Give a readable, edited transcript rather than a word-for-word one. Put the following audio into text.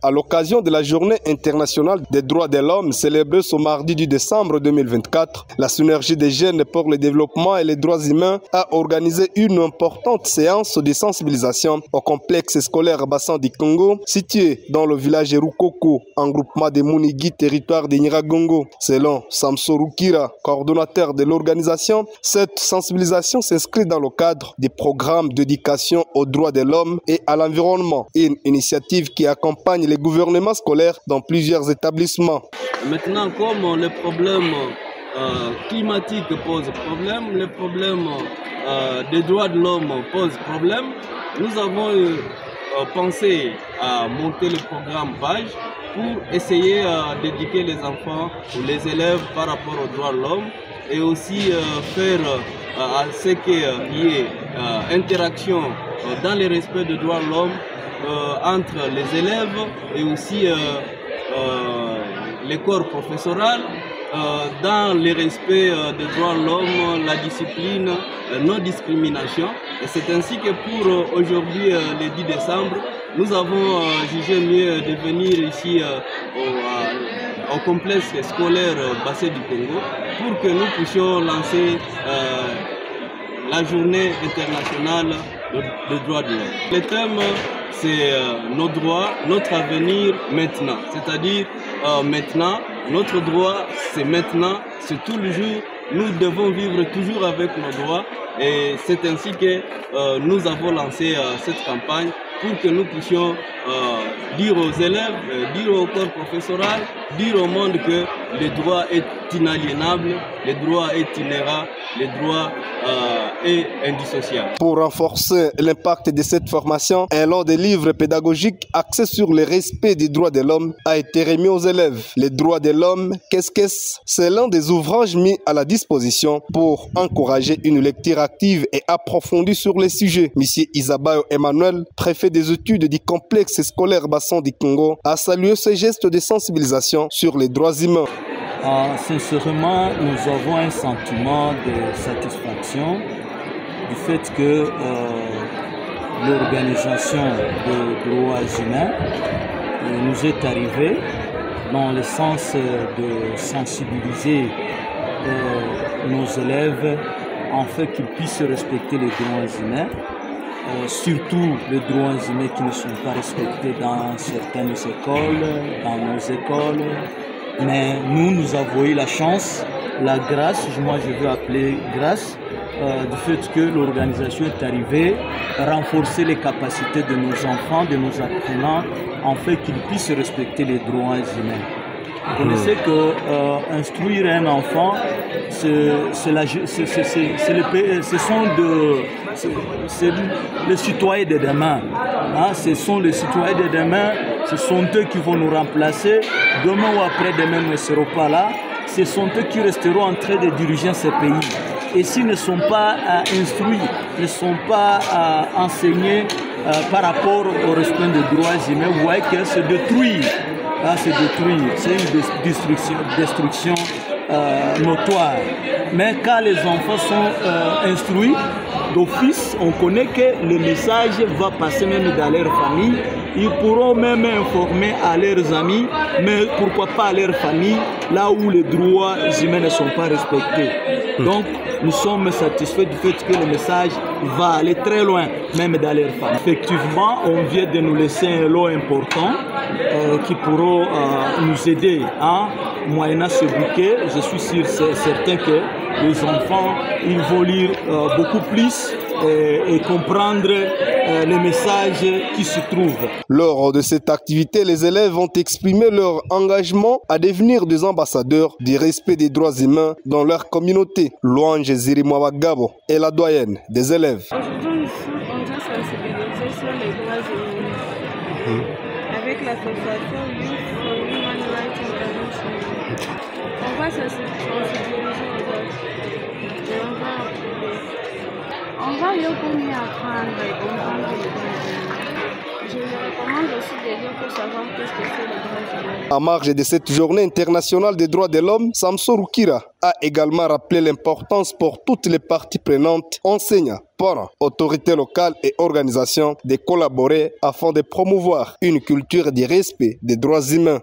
à l'occasion de la Journée internationale des droits de l'homme célébrée ce mardi du décembre 2024. La synergie des jeunes pour le développement et les droits humains a organisé une importante séance de sensibilisation au complexe scolaire Bassin du Congo, situé dans le village de Rukoko, en groupement de Munigi, territoire de Nyiragongo. Selon Samso Rukira, coordonnateur de l'organisation, cette sensibilisation s'inscrit dans le cadre des programmes d'éducation aux droits de l'homme et à l'environnement, une initiative qui accompagne les gouvernements scolaires dans plusieurs établissements. Maintenant, comme les problèmes climatiques posent problème, les problèmes des droits de l'homme posent problème, nous avons pensé à monter le programme PAGE pour essayer d'éduquer les enfants ou les élèves par rapport aux droits de l'homme et aussi faire à ce qu'il y ait interaction dans le respect des droits de l'homme entre les élèves et aussi les corps professoral dans le respect des droits de l'homme, la discipline, non-discrimination. Et c'est ainsi que pour aujourd'hui, le 10 décembre, nous avons jugé mieux de venir ici au complexe scolaire Bassin du Congo pour que nous puissions lancer la journée internationale des droits de l'homme. Le thème, c'est nos droits, notre avenir maintenant. C'est-à-dire maintenant, notre droit, c'est maintenant, c'est tout le jour. Nous devons vivre toujours avec nos droits et c'est ainsi que nous avons lancé cette campagne pour que nous puissions dire aux élèves, dire au corps professoral, dire au monde que le droit est inaliénable, le droit est inhérent, le droit est indissociable. Pour renforcer l'impact de cette formation, un lot de livres pédagogiques axés sur le respect des droits de l'homme a été remis aux élèves. Les droits de l'homme, qu'est-ce que c'est l'un des ouvrages mis à la disposition pour encourager une lecture active et approfondie sur les sujets. Monsieur Isabayo Emmanuel, préfet des études du complexe scolaire Bassin du Congo, a salué ce geste de sensibilisation sur les droits humains. Sincèrement, nous avons un sentiment de satisfaction du fait que l'organisation des droits humains nous est arrivée dans le sens de sensibiliser nos élèves en fait qu'ils puissent respecter les droits humains. Surtout les droits humains qui ne sont pas respectés dans certaines écoles, dans nos écoles. Mais nous avons eu la chance, la grâce, moi je veux appeler grâce, du fait que l'organisation est arrivée à renforcer les capacités de nos enfants, de nos apprenants, en fait qu'ils puissent respecter les droits humains. Vous connaissez que instruire un enfant, c'est les citoyens de demain. Hein, ce sont les citoyens de demain, ce sont eux qui vont nous remplacer. Demain ou après-demain, nous ne serons pas là. Ce sont eux qui resteront en train de diriger ce pays. Et s'ils ne sont pas instruits, ne sont pas enseignés par rapport au respect des droits humains, vous voyez que c'est détruire. C'est détruire, c'est une destruction notoire. Mais quand les enfants sont instruits, d'office, on connaît que le message va passer même dans leur famille. Ils pourront même informer à leurs amis, mais pourquoi pas à leur famille, là où les droits humains ne sont pas respectés. Donc, nous sommes satisfaits du fait que le message va aller très loin, même dans leur famille. Effectivement, on vient de nous laisser un lot important qui pourront nous aider à moyennant ce bouquet. Je suis sûr, certain que les enfants, ils vont lire beaucoup plus et comprendre les messages qui se trouvent. Lors de cette activité, les élèves ont exprimé leur engagement à devenir des ambassadeurs du respect des droits humains dans leur communauté. Louange Zirimwabagabo est la doyenne des élèves. Aujourd'hui, on doit sensibiliser sur les droits humains avec l'association Youth for Human Rights International. On va sensibiliser aux autres et on va apprendre. On va mieux apprendre et comprendre les droits humains. Je me recommande aussi des gens pour savoir qu'est-ce que c'est les droits humains. En marge de cette journée internationale des droits de l'homme, Samson Roukira a également rappelé l'importance pour toutes les parties prenantes, enseignants, parents, autorités locales et organisations de collaborer afin de promouvoir une culture de respect des droits humains.